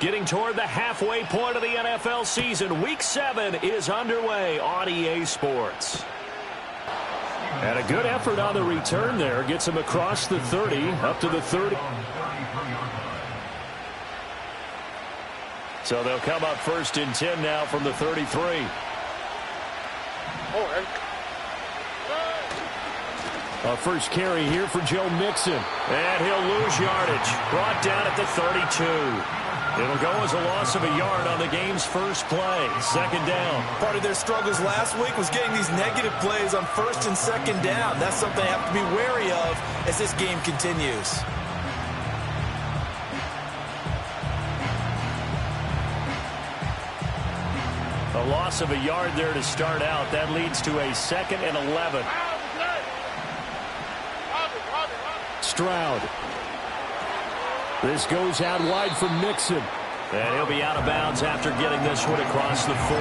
Getting toward the halfway point of the NFL season. Week 7 is underway on EA Sports. And a good effort on the return there. Gets him across the 30, up to the 30. So they'll come up 1st and 10 now from the 33. A first carry here for Joe Mixon. And he'll lose yardage. Brought down at the 32. It'll go as a loss of a yard on the game's first play. 2nd down. Part of their struggles last week was getting these negative plays on 1st and 2nd down. That's something they have to be wary of as this game continues. A loss of a yard there to start out. That leads to a 2nd and 11. Stroud. This goes out wide for Mixon. And he'll be out of bounds after getting this one across the 40.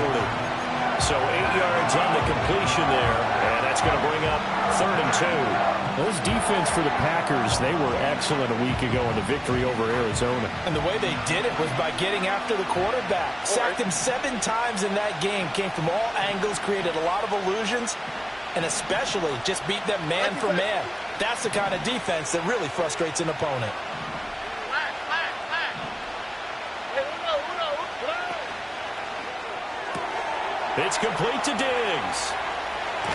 So 8 yards on the completion there. And that's going to bring up 3rd and 2. Those defense for the Packers, they were excellent a week ago in the victory over Arizona. And the way they did it was by getting after the quarterback. Sacked him 7 times in that game. Came from all angles, created a lot of illusions, and especially just beat them man for man. That's the kind of defense that really frustrates an opponent. It's complete to Diggs.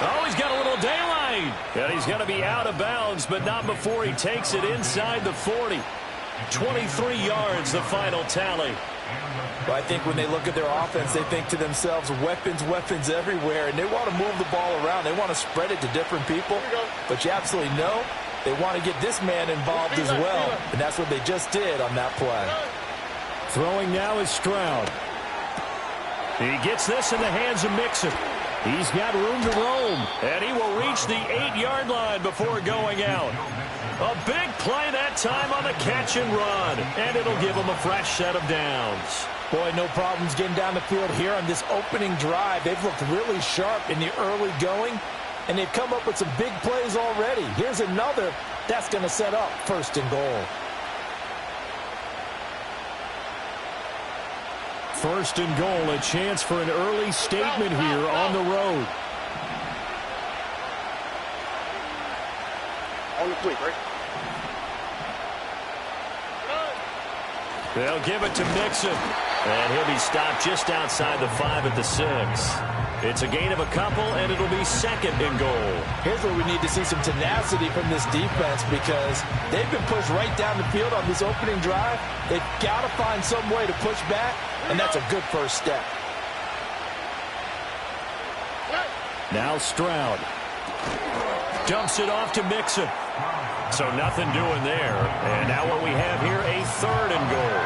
Oh, he's got a little daylight. And he's going to be out of bounds, but not before he takes it inside the 40. 23 yards, the final tally. Well, I think when they look at their offense, they think to themselves, weapons, weapons everywhere, and they want to move the ball around. They want to spread it to different people. But you absolutely know they want to get this man involved as well, and that's what they just did on that play. Throwing now is Stroud. He gets this in the hands of Mixon. He's got room to roam, and he will reach the 8-yard line before going out. A big play that time on the catch and run, and it'll give him a fresh set of downs. Boy, no problems getting down the field here on this opening drive. They've looked really sharp in the early going, and they've come up with some big plays already. Here's another that's going to set up 1st and goal. 1st and goal, a chance for an early statement here on the road. On the fleet, right? They'll give it to Mixon. And he'll be stopped just outside the 5 at the 6. It's a gain of a couple, and it'll be 2nd and goal. Here's where we need to see some tenacity from this defense because they've been pushed right down the field on this opening drive. They've got to find some way to push back, and that's a good first step. Now Stroud dumps it off to Mixon. So nothing doing there. And now what we have here, a 3rd and goal.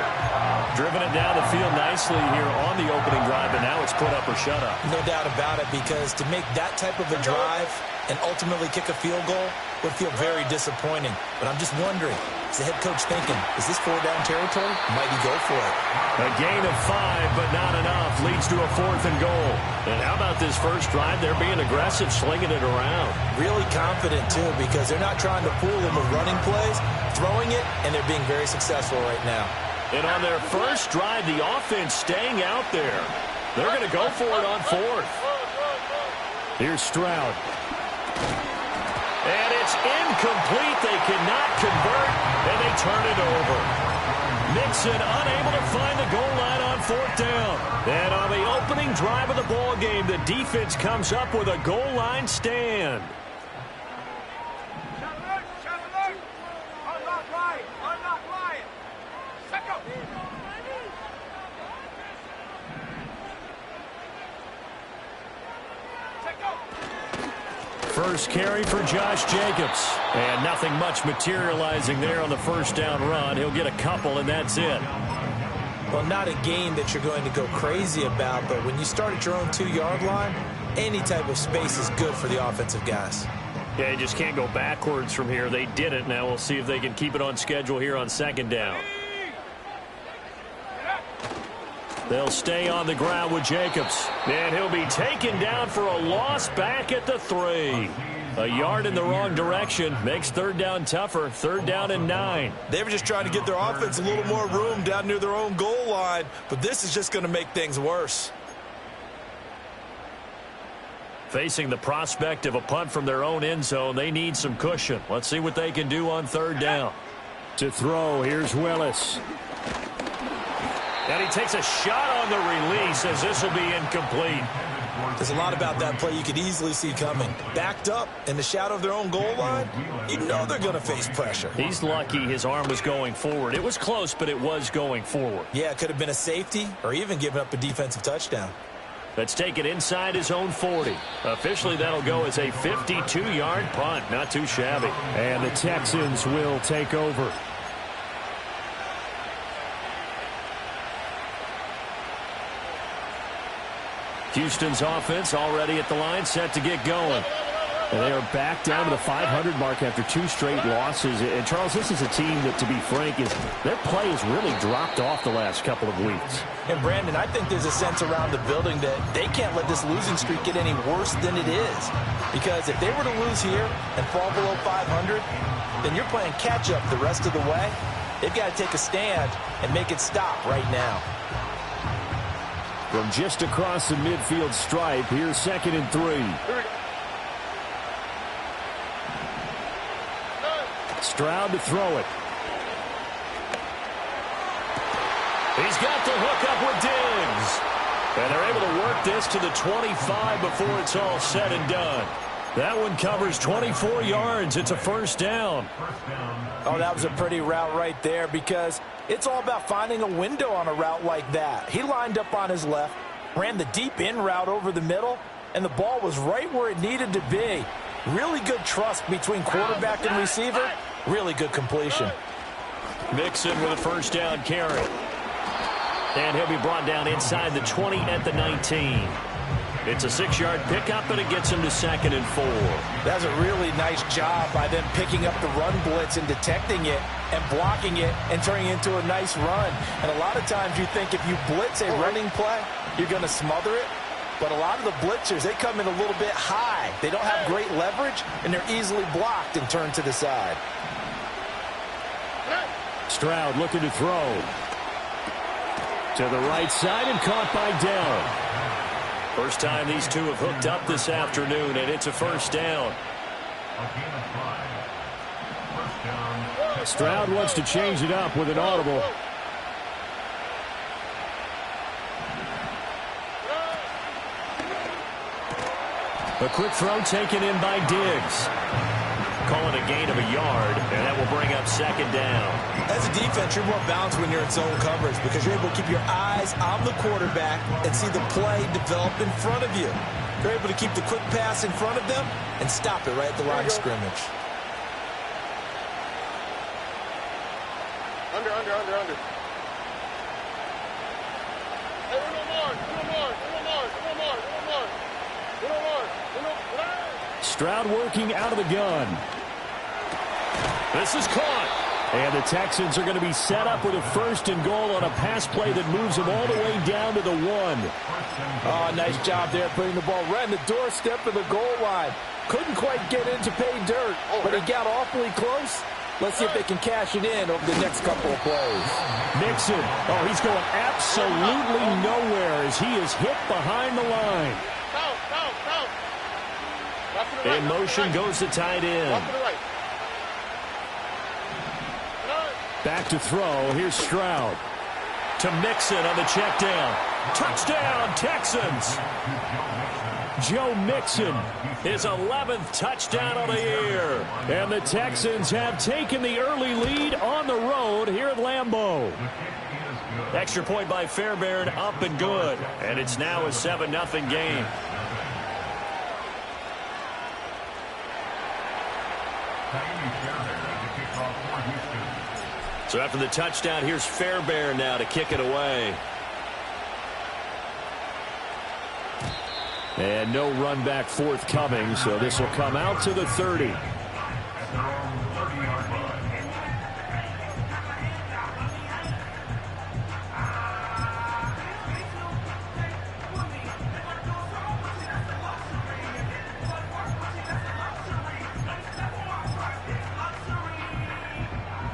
Driven it down the field nicely here on the opening drive, and now it's put up or shut up. No doubt about it, because to make that type of a drive and ultimately kick a field goal would feel very disappointing. But I'm just wondering, is the head coach thinking, is this 4-down territory? Might he go for it? A gain of 5, but not enough. Leads to a 4th and goal. And how about this first drive? They're being aggressive, slinging it around. Really confident, too, because they're not trying to fool them with running plays, throwing it, and they're being very successful right now. And on their first drive, the offense staying out there. They're going to go for it on 4th. Here's Stroud. And it's incomplete. They cannot convert, and they turn it over. Mixon unable to find the goal line on 4th down. And on the opening drive of the ball game, the defense comes up with a goal line stand. First carry for Josh Jacobs. And nothing much materializing there on the first down run. He'll get a couple, and that's it. Well, not a game that you're going to go crazy about, but when you start at your own 2-yard line, any type of space is good for the offensive guys. Yeah, you just can't go backwards from here. They did it. Now we'll see if they can keep it on schedule here on 2nd down. They'll stay on the ground with Jacobs. And he'll be taken down for a loss back at the 3. A yard in the wrong direction makes third down tougher. Third down and 9. They were just trying to get their offense a little more room down near their own goal line, but this is just going to make things worse. Facing the prospect of a punt from their own end zone, they need some cushion. Let's see what they can do on third down. To throw, here's Willis. And he takes a shot on the release as this will be incomplete. There's a lot about that play you could easily see coming. Backed up in the shadow of their own goal line, you know they're going to face pressure. He's lucky his arm was going forward. It was close, but it was going forward. Yeah, it could have been a safety or even given up a defensive touchdown. Let's take it inside his own 40. Officially, that'll go as a 52-yard punt. Not too shabby. And the Texans will take over. Houston's offense already at the line, set to get going. And they are back down to the 500 mark after 2 straight losses. And, Charles, this is a team that, to be frank, their play has really dropped off the last couple of weeks. And, Brandon, I think there's a sense around the building that they can't let this losing streak get any worse than it is. Because if they were to lose here and fall below 500, then you're playing catch-up the rest of the way. They've got to take a stand and make it stop right now. From just across the midfield stripe, here's 2nd and 3. Stroud to throw it. He's got the hook up with Diggs. And they're able to work this to the 25 before it's all said and done. That one covers 24 yards. It's a first down. Oh, that was a pretty route right there because it's all about finding a window on a route like that. He lined up on his left, ran the deep in route over the middle, and the ball was right where it needed to be. Really good trust between quarterback and receiver. Really good completion. Mixon with a first down carry. And he'll be brought down inside the 20 at the 19. It's a 6-yard pickup, and it gets him to 2nd and 4. That's a really nice job by them picking up the run blitz and detecting it and blocking it and turning it into a nice run. And a lot of times you think if you blitz a running play, you're going to smother it. But a lot of the blitzers, they come in a little bit high. They don't have great leverage, and they're easily blocked and turned to the side. Stroud looking to throw. To the right side and caught by Dell. First time these two have hooked up this afternoon, and it's a first down. Stroud wants to change it up with an audible. A quick throw taken in by Diggs. Calling a gain of a yard, and that will bring up 2nd down. As a defense, you're more balanced when you're in zone coverage because you're able to keep your eyes on the quarterback and see the play develop in front of you. You're able to keep the quick pass in front of them and stop it right at the line of scrimmage. Under. Hey, Stroud working out of the gun. This is caught. And the Texans are going to be set up with a 1st and goal on a pass play that moves them all the way down to the 1. Oh, nice job there putting the ball right in the doorstep of the goal line. Couldn't quite get in to pay dirt, but he got awfully close. Let's see if they can cash it in over the next couple of plays. Mixon. Oh, he's going absolutely nowhere as he is hit behind the line. In motion goes the tight end. Back to throw. Here's Stroud. To Mixon on the check down. Touchdown, Texans. Joe Mixon, his 11th touchdown of the year. And the Texans have taken the early lead on the road here at Lambeau. Extra point by Fairbairn, up and good. And it's now a 7-0 game. So after the touchdown, here's Fairbairn now to kick it away. And no run back forthcoming, so this will come out to the 30.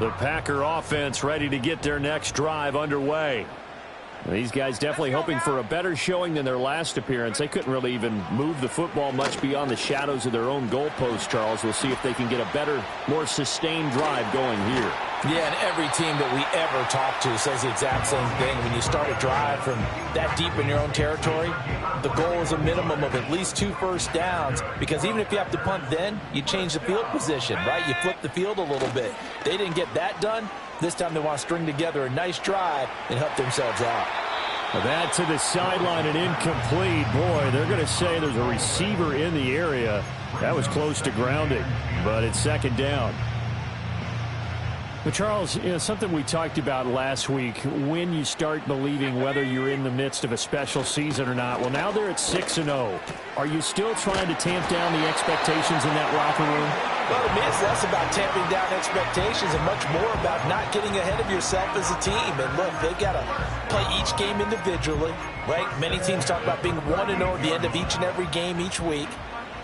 The Packer offense ready to get their next drive underway. These guys definitely hoping for a better showing than their last appearance. They couldn't really even move the football much beyond the shadows of their own goalpost, Charles. We'll see if they can get a better, more sustained drive going here. Yeah, and every team that we ever talk to says the exact same thing. When you start a drive from that deep in your own territory, the goal is a minimum of at least 2 first downs, because even if you have to punt then, you change the field position, right? You flip the field a little bit. They didn't get that done. This time they want to string together a nice drive and help themselves out. That to the sideline and incomplete. Boy, they're going to say there's a receiver in the area. That was close to grounding, but it's second down. But Charles, something we talked about last week, when you start believing whether you're in the midst of a special season or not. Well, now they're at 6-0. Are you still trying to tamp down the expectations in that locker room? Well, to me, it's less about tamping down expectations and much more about not getting ahead of yourself as a team. And look, they got to play each game individually, right? Many teams talk about being 1-0 at the end of each and every game each week.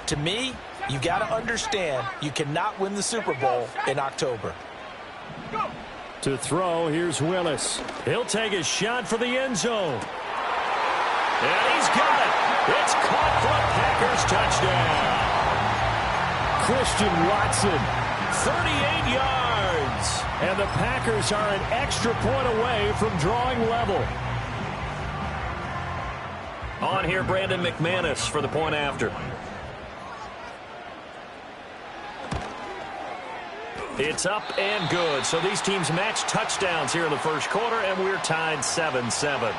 To me, you got to understand you cannot win the Super Bowl in October. To throw, here's Willis. He'll take a shot for the end zone. And he's got it. It's caught for a Packers touchdown. Christian Watson, 38 yards. And the Packers are an extra point away from drawing level. On here, Brandon McManus for the point after. It's up and good. So these teams match touchdowns here in the first quarter, and we're tied 7-7.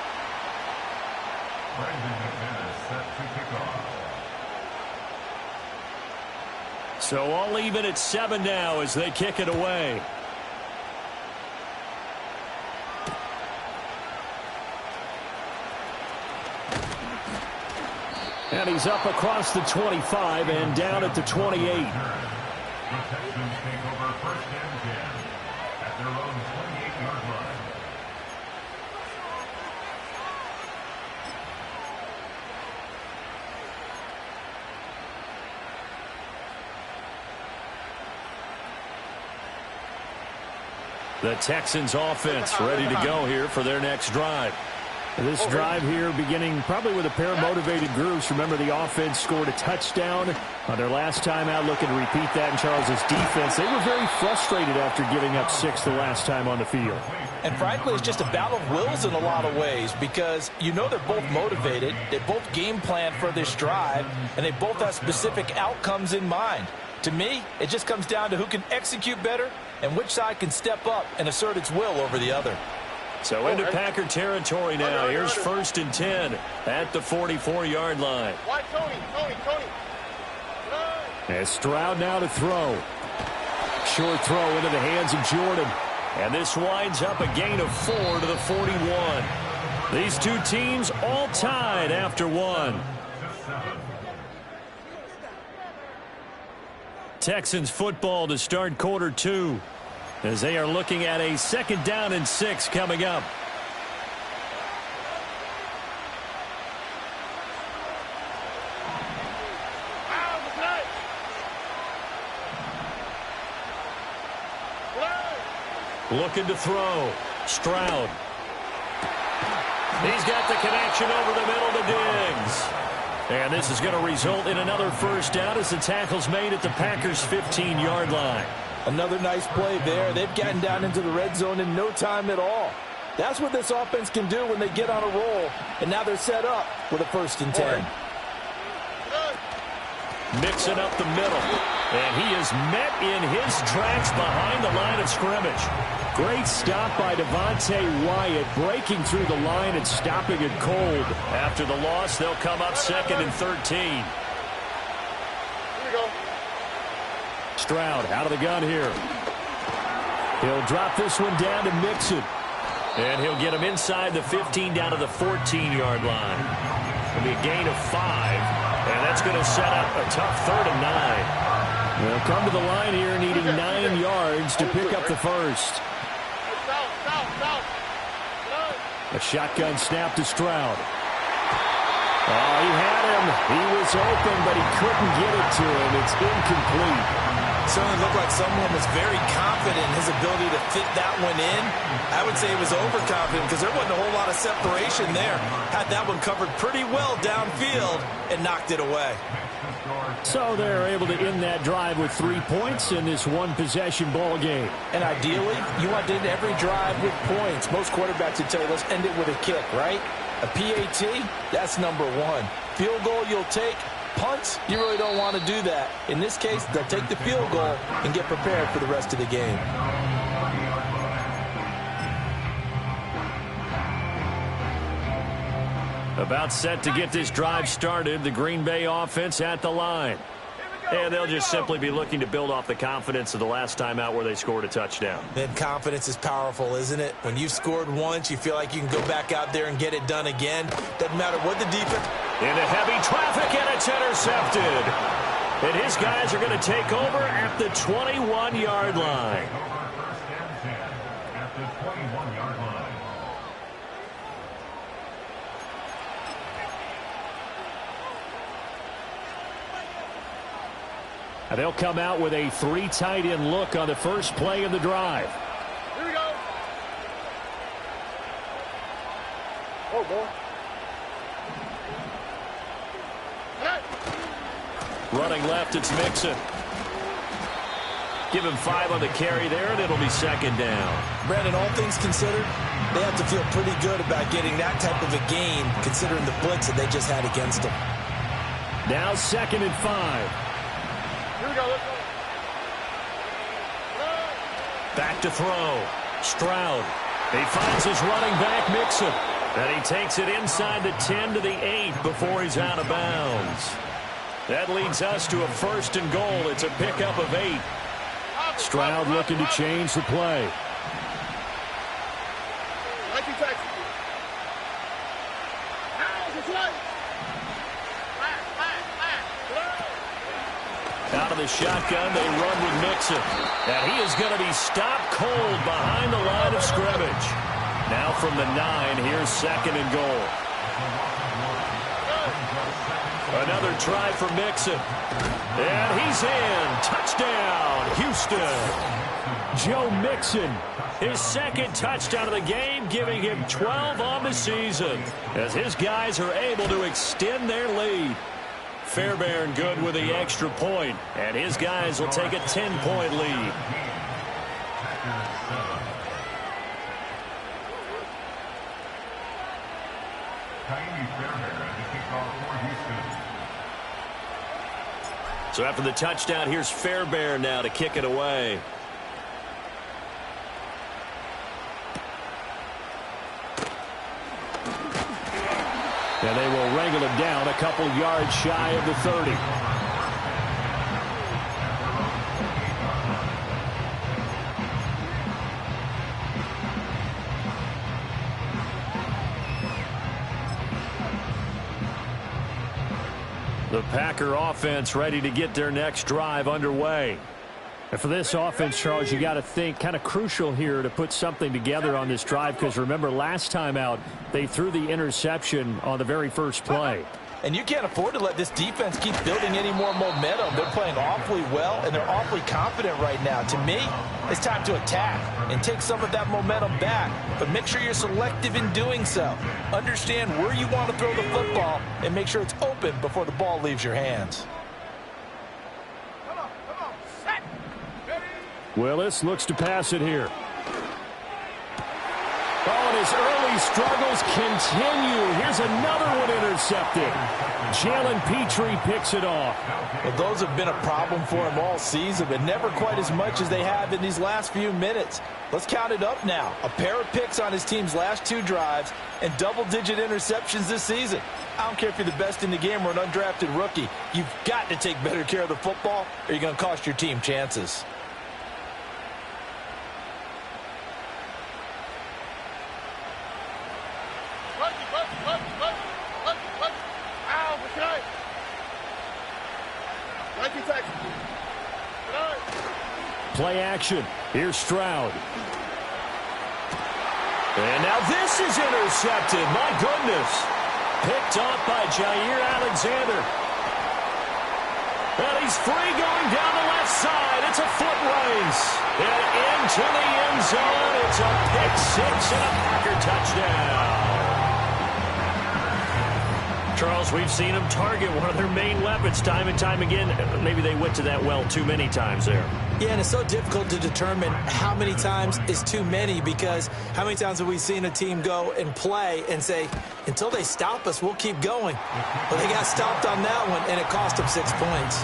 So all even at 7 now as they kick it away. And he's up across the 25 and down at the 28. The Texans take over first and 10 at their own 28-yard line. The Texans offense ready to go here for their next drive. This drive here beginning probably with a pair of motivated groups. Remember, the offense scored a touchdown on their last time out, looking to repeat that in Charles's defense. They were very frustrated after giving up 6 the last time on the field. And frankly, it's just a battle of wills in a lot of ways, because you know they're both motivated, they both game plan for this drive, and they both have specific outcomes in mind. To me, it just comes down to who can execute better and which side can step up and assert its will over the other. So into Packer territory now. Here's first and 10 at the 44-yard line. Why, Tony? And Stroud now to throw. Short throw into the hands of Jordan. And this winds up a gain of 4 to the 41. These two teams all tied after one. Texans football to start quarter 2. As they are looking at a second down and 6 coming up. Looking to throw. Stroud. He's got the connection over the middle to Diggs. And this is going to result in another first down as the tackle's made at the Packers' 15-yard line. Another nice play there. They've gotten down into the red zone in no time at all. That's what this offense can do when they get on a roll. And now they're set up with a first and 10. Mixing up the middle. And he is met in his tracks behind the line of scrimmage. Great stop by Devontae Wyatt, breaking through the line and stopping it cold. After the loss, they'll come up second and 13. Here we go. Stroud out of the gun here. He'll drop this one down to Mixon. And he'll get him inside the 15 down to the 14-yard line. It'll be a gain of 5. And that's going to set up a tough 3rd and 9. They'll come to the line here needing 9 yards to pick up the first. A shotgun snap to Stroud. Oh, he had him. He was open, but he couldn't get it to him. It's incomplete. Certainly looked like someone was very confident in his ability to fit that one in. I would say he was overconfident because there wasn't a whole lot of separation there. Had that one covered pretty well downfield and knocked it away. So they're able to end that drive with 3 points in this one-possession ball game. And ideally, you want to end every drive with points. Most quarterbacks would tell you, let's end it with a kick, right? A PAT, that's number one. Field goal you'll take. Punts, you really don't want to do that. In this case, they'll take the field goal and get prepared for the rest of the game. About set to get this drive started, the Green Bay offense at the line. And they'll just simply be looking to build off the confidence of the last time out where they scored a touchdown. And confidence is powerful, isn't it? When you've scored once, you feel like you can go back out there and get it done again. Doesn't matter what the defense... Into heavy traffic, and it's intercepted. And his guys are going to take over at the 21-yard line. At the 21-yard line. And they'll come out with a 3 tight end look on the first play of the drive. Here we go. Oh, boy. Running left, it's Mixon. Give him 5 on the carry there, and it'll be second down. Brandon, all things considered, they have to feel pretty good about getting that type of a gain, considering the blitz that they just had against them. Now 2nd and 5. Here we go. Let's go. Back to throw. Stroud. He finds his running back, Mixon. And he takes it inside the 10 to the 8 before he's out of bounds. That leads us to a 1st and goal. It's a pickup of 8. Stroud looking to change the play. Out of the shotgun, they run with Mixon. And he is going to be stopped cold behind the line of scrimmage. Now from the 9, here's 2nd and goal. Another try for Mixon. And he's in. Touchdown, Houston. Joe Mixon, his 2nd touchdown of the game, giving him 12 on the season as his guys are able to extend their lead. Fairbairn good with the extra point, and his guys will take a 10-point lead. So after the touchdown, here's Fairbairn now to kick it away. And they will wrangle him down a couple yards shy of the 30. The Packer offense ready to get their next drive underway. And for this offense, Charles, you got to think kind of crucial here to put something together on this drive, because remember last time out they threw the interception on the very first play. And you can't afford to let this defense keep building any more momentum. They're playing awfully well, and they're awfully confident right now. To me, it's time to attack and take some of that momentum back. But make sure you're selective in doing so. Understand where you want to throw the football and make sure it's open before the ball leaves your hands. Willis looks to pass it here. Oh, and his early struggles continue. Here's another one intercepted. Jalen Petrie picks it off. Well, those have been a problem for him all season, but never quite as much as they have in these last few minutes. Let's count it up now. A pair of picks on his team's last 2 drives and double-digit interceptions this season. I don't care if you're the best in the game or an undrafted rookie. You've got to take better care of the football or you're going to cost your team chances. Play action. Here's Stroud. And now this is intercepted. My goodness. Picked off by Jair Alexander. And he's free going down the left side. It's a foot race. And into the end zone. It's a pick six and a Packer touchdown. Charles, we've seen them target one of their main weapons time and time again. Maybe they went to that well too many times there. Yeah, and it's so difficult to determine how many times is too many, because how many times have we seen a team go and play and say, until they stop us, we'll keep going. But they got stopped on that one, and it cost them 6 points.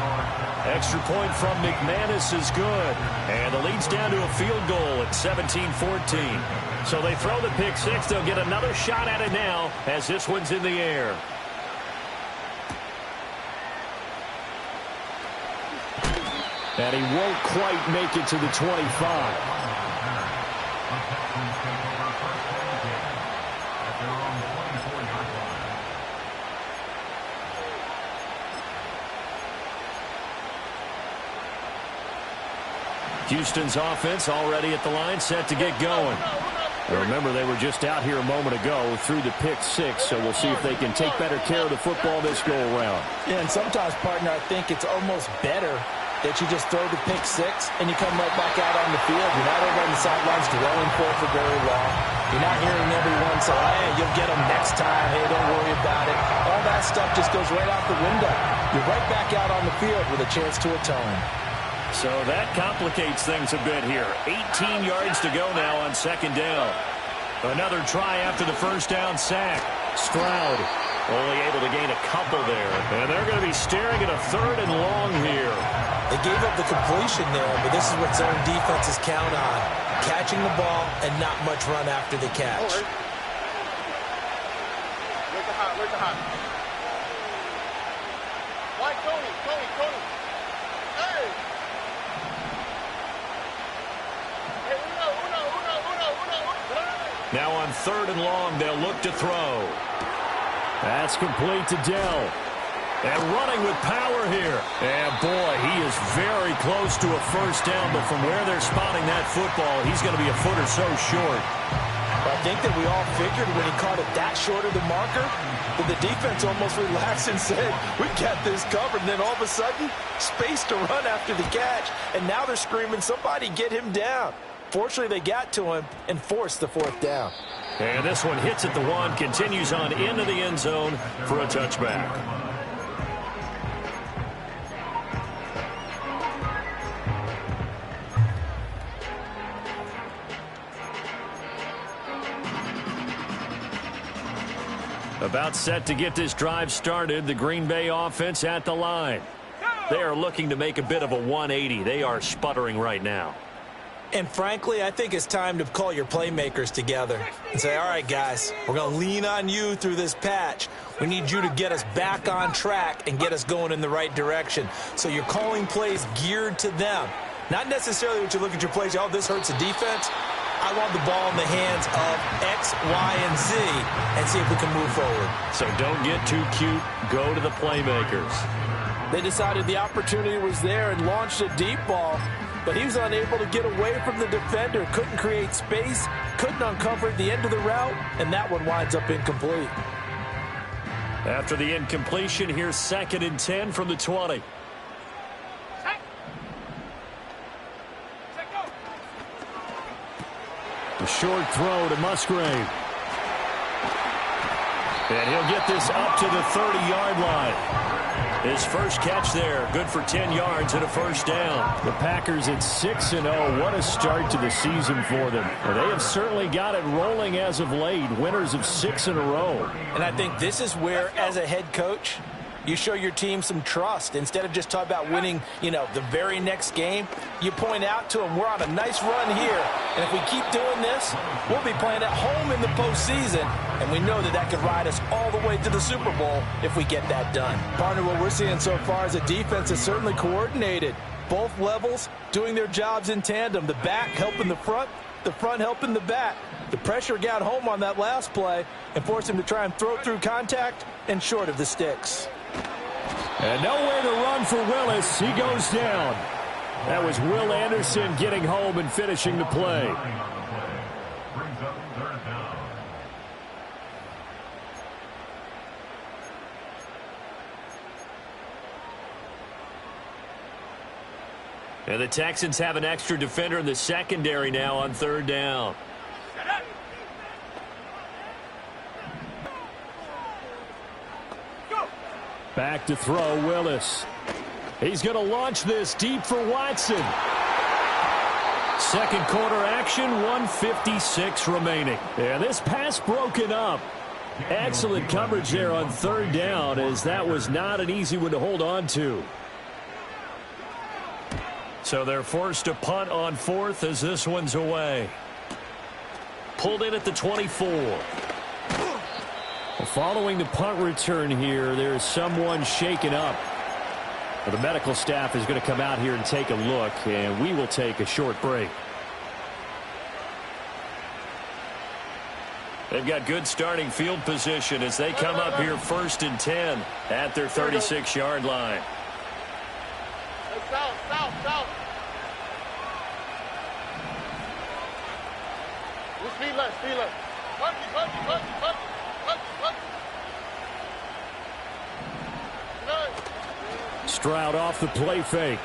Extra point from McManus is good. And the lead's down to a field goal at 17-14. So they throw the pick six. They'll get another shot at it now as this one's in the air. And he won't quite make it to the 25. Houston's offense already at the line, set to get going. Remember, they were just out here a moment ago through the pick six, so we'll see if they can take better care of the football this go-around. Yeah, and sometimes, partner, I think it's almost better that you just throw the pick six and you come right back out on the field. You're not over on the sidelines dwelling for very long. You're not hearing everyone say, hey, you'll get them next time. Hey, don't worry about it. All that stuff just goes right out the window. You're right back out on the field with a chance to atone. So that complicates things a bit here. 18 yards to go now on second down. Another try after the first down sack. Stroud only able to gain a couple there. And they're going to be staring at a third and long here. They gave up the completion there, but this is what zone defenses count on. Catching the ball and not much run after the catch. Where's the hot? Why, Tony? Hey! Now on third and long, they'll look to throw. That's complete to Dell. And running with power here. And boy, he is very close to a first down, but from where they're spotting that football, he's going to be a foot or so short. I think that we all figured when he caught it that short of the marker, that the defense almost relaxed and said, we got this covered. And then all of a sudden, space to run after the catch. And now they're screaming, somebody get him down. Fortunately, they got to him and forced the fourth down. And this one hits at the one, continues on into the end zone for a touchback. About set to get this drive started, the Green Bay offense at the line. They are looking to make a bit of a 180. They are sputtering right now. And frankly, I think it's time to call your playmakers together and say, all right, guys, we're going to lean on you through this patch. We need you to get us back on track and get us going in the right direction. So you're calling plays geared to them. Not necessarily what you look at your plays, oh, this hurts the defense. I want the ball in the hands of X, Y, and Z and see if we can move forward. So don't get too cute. Go to the playmakers. They decided the opportunity was there and launched a deep ball, but he was unable to get away from the defender, couldn't create space, couldn't uncover the end of the route, and that one winds up incomplete. After the incompletion, here's 2nd and 10 from the 20. The short throw to Musgrave. And he'll get this up to the 30-yard line. His first catch there, good for 10 yards and a first down. The Packers at 6-0. What a start to the season for them. Well, they have certainly got it rolling as of late, winners of 6 in a row. And I think this is where, as a head coach, you show your team some trust. Instead of just talking about winning, the very next game, you point out to them, we're on a nice run here. And if we keep doing this, we'll be playing at home in the postseason. And we know that could ride us all the way to the Super Bowl if we get that done. Partner, what we're seeing so far is a defense is certainly coordinated. Both levels doing their jobs in tandem. The back helping the front helping the back. The pressure got home on that last play and forced him to try and throw through contact and short of the sticks. And nowhere to run for Willis. He goes down. That was Will Anderson getting home and finishing the play. And the Texans have an extra defender in the secondary now on third down. Back to throw, Willis. He's going to launch this deep for Watson. Second quarter action, 1:56 remaining. And this pass broken up. Excellent coverage there on third down, as that was not an easy one to hold on to. So they're forced to punt on fourth as this one's away. Pulled in at the 24. Well, following the punt return here, there's someone shaken up. Well, the medical staff is going to come out here and take a look, and we will take a short break. They've got good starting field position as they come up here 1st and 10 at their 36-yard line. South, south, south. Speed left, speed left. Punch. Stroud off the play fake.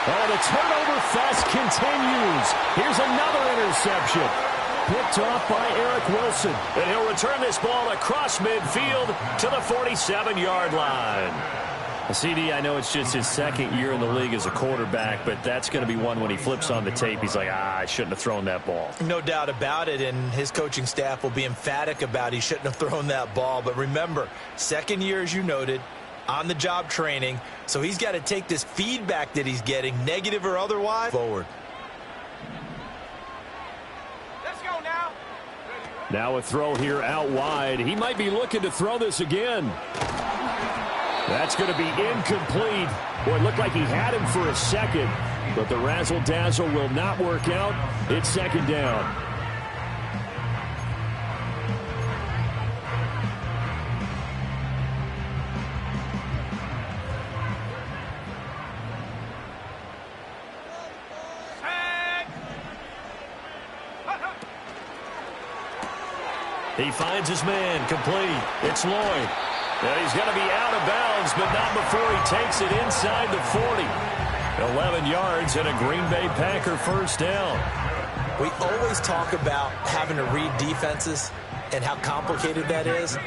Oh, the turnover fest continues. Here's another interception. Picked off by Eric Wilson. And he'll return this ball across midfield to the 47-yard line. CD, I know it's just his second year in the league as a quarterback, but that's going to be one when he flips on the tape. He's like, I shouldn't have thrown that ball. No doubt about it, and his coaching staff will be emphatic about he shouldn't have thrown that ball. But remember, second year, as you noted, on-the-job training, so he's got to take this feedback that he's getting, negative or otherwise, forward. Let's go now. Now a throw here out wide. He might be looking to throw this again. That's going to be incomplete. Boy, it looked like he had him for a second, but the razzle-dazzle will not work out. It's second down. He finds his man, complete. It's Lloyd. Now he's going to be out of bounds, but not before he takes it inside the 40. 11 yards and a Green Bay Packer first down. We always talk about having to read defenses and how complicated that is.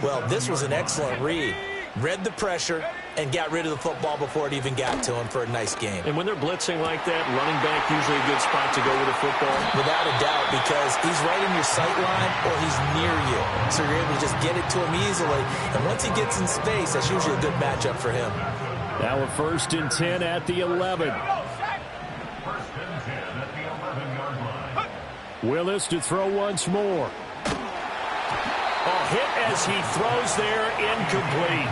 Well, this was an excellent read. Read the pressure and got rid of the football before it even got to him for a nice game. And when they're blitzing like that, running back usually a good spot to go with the football. Without a doubt, because he's right in your sight line or he's near you. So you're able to just get it to him easily. And once he gets in space, that's usually a good matchup for him. Now a 1st and 10 at the 11. 1st and 10 at the 11-yard line. Willis to throw once more. A hit as he throws there, incomplete.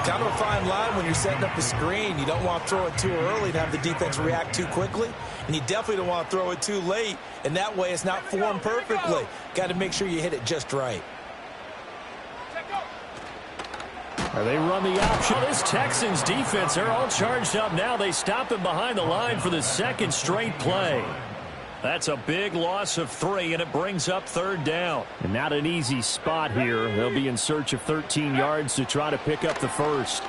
Kind of a fine line when you're setting up a screen. You don't want to throw it too early to have the defense react too quickly. And you definitely don't want to throw it too late. And that way it's not formed perfectly. Got to make sure you hit it just right. They run the option. This Texans defense, they're all charged up now. They stop him behind the line for the second straight play. That's a big loss of 3, and it brings up third down. And not an easy spot here. They'll be in search of 13 yards to try to pick up the first.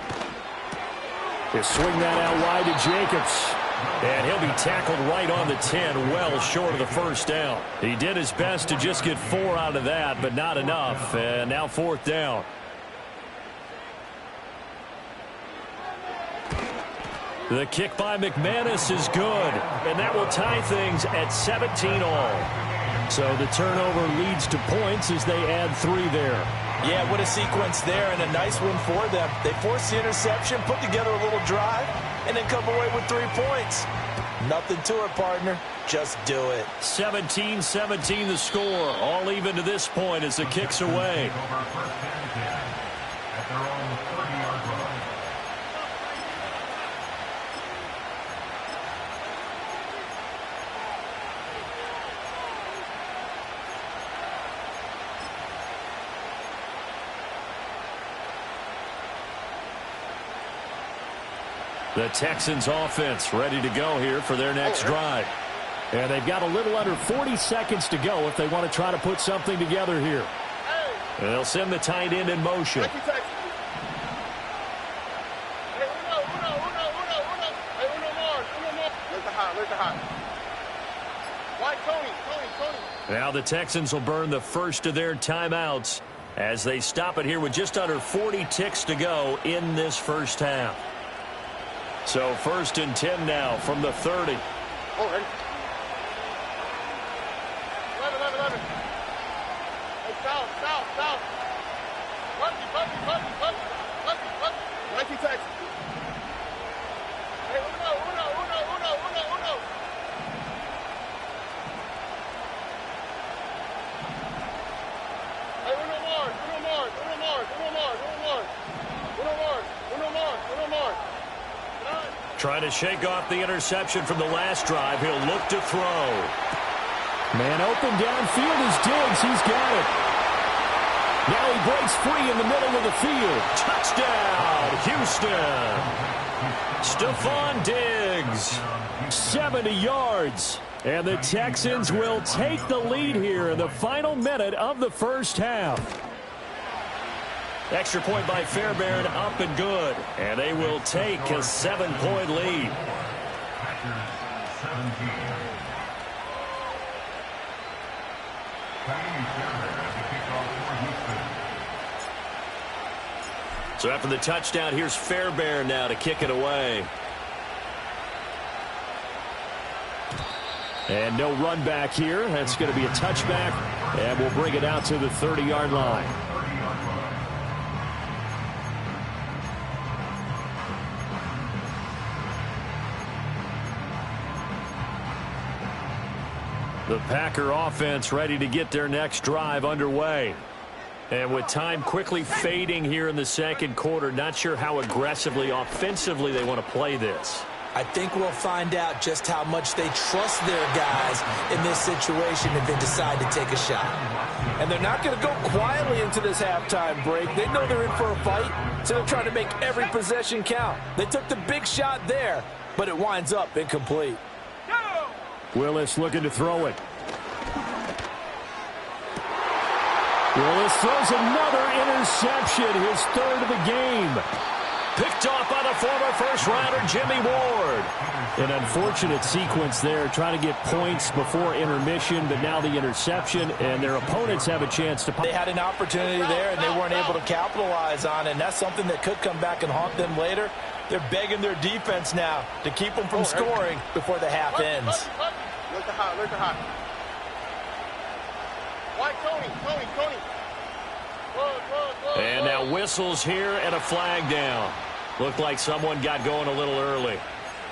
They swing that out wide to Jacobs. And he'll be tackled right on the 10, well short of the first down. He did his best to just get 4 out of that, but not enough. And now fourth down. The kick by McManus is good, and that will tie things at 17 all. So the turnover leads to points as they add 3 there. Yeah, what a sequence there, and a nice one for them. They forced the interception, put together a little drive, and then come away with 3 points. Nothing to it, partner. Just do it. 17-17 the score. All even to this point as the kick's away. Over 1st and 10 at their own 30-yard line. The Texans offense ready to go here for their next drive. And they've got a little under 40 seconds to go if they want to try to put something together here. And they'll send the tight end in motion. Now the Texans will burn the first of their timeouts as they stop it here with just under 40 ticks to go in this first half. So 1st and 10 now from the 30. Oh, ready. 11. Hey, south. Puppy. Nike Texas. Hey, uno. Hey, uno more. Trying to shake off the interception from the last drive. He'll look to throw. Man open downfield is Diggs. He's got it. Now he breaks free in the middle of the field. Touchdown, Houston. Stephon Diggs, 70 yards. And the Texans will take the lead here in the final minute of the first half. Extra point by Fairbairn, up and good. And they will take a 7-point lead. So after the touchdown, here's Fairbairn now to kick it away. And no run back here. That's going to be a touchback. And we'll bring it out to the 30-yard line. The Packer offense ready to get their next drive underway. And with time quickly fading here in the second quarter, not sure how aggressively, offensively they want to play this. I think we'll find out just how much they trust their guys in this situation if they decide to take a shot. And they're not going to go quietly into this halftime break. They know they're in for a fight, so they're trying to make every possession count. They took the big shot there, but it winds up incomplete. Willis looking to throw it. Willis throws another interception, his third of the game. Picked off by the former first-rounder Jimmy Ward. An unfortunate sequence there, trying to get points before intermission, but now the interception, and their opponents have a chance to... They had an opportunity there, and they weren't able to capitalize on it, and that's something that could come back and haunt them later. They're begging their defense now to keep them from scoring before the half ends. Look at hot. White Tony. And now whistles here and a flag down. Looked like someone got going a little early.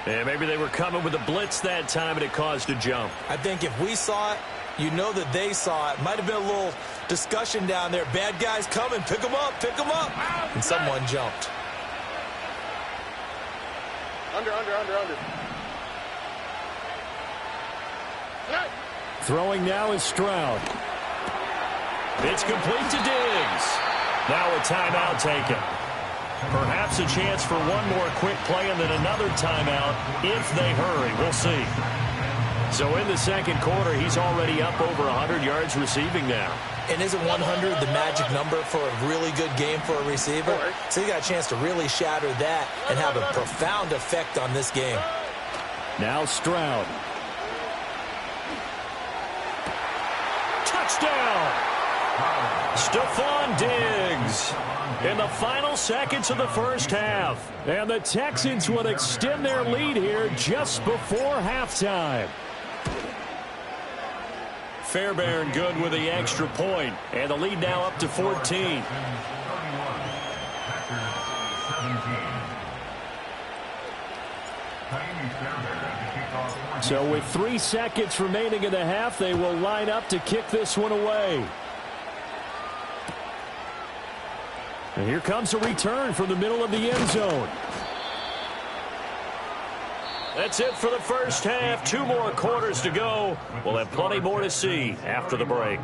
And maybe they were coming with a blitz that time and it caused a jump. I think if we saw it, you know that they saw it. Might have been a little discussion down there. Bad guys coming. Pick them up. And someone jumped. Under. Throwing now is Stroud. It's complete to Diggs. Now a timeout taken. Perhaps a chance for one more quick play and then another timeout if they hurry. We'll see. So in the second quarter, he's already up over 100 yards receiving now. And isn't 100 the magic number for a really good game for a receiver? So he got a chance to really shatter that and have a profound effect on this game. Now Stroud. Touchdown! Stephon Diggs in the final seconds of the first half. And the Texans will extend their lead here just before halftime. Fairbairn good with the extra point. And the lead now up to 14. So with 3 seconds remaining in the half, they will line up to kick this one away. And here comes a return from the middle of the end zone. That's it for the first half. 2 more quarters to go. We'll have plenty more to see after the break.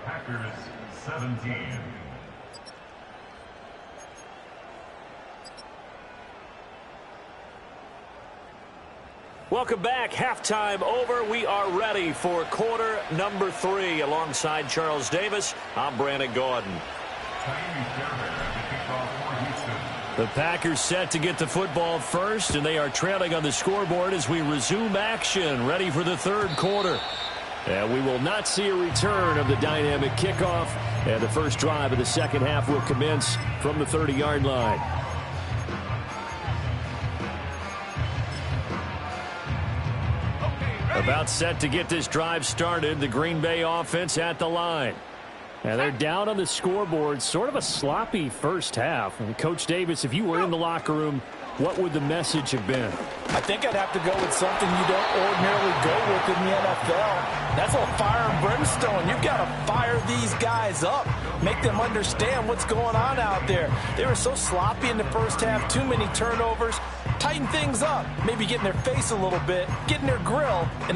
Packers 17. Welcome back. Halftime over. We are ready for quarter number 3. Alongside Charles Davis, I'm Brandon Gordon. The Packers set to get the football first, and they are trailing on the scoreboard as we resume action, ready for the third quarter. And we will not see a return of the dynamic kickoff. And the first drive of the second half will commence from the 30-yard line. About set to get this drive started, the Green Bay offense at the line. Now they're down on the scoreboard, sort of a sloppy first half. And Coach Davis, if you were in the locker room, what would the message have been? I think I'd have to go with something you don't ordinarily go with in the NFL. That's all fire and brimstone. You've got to fire these guys up. Make them understand what's going on out there. They were so sloppy in the first half, too many turnovers. Tighten things up. Maybe get in their face a little bit, get in their grill, and then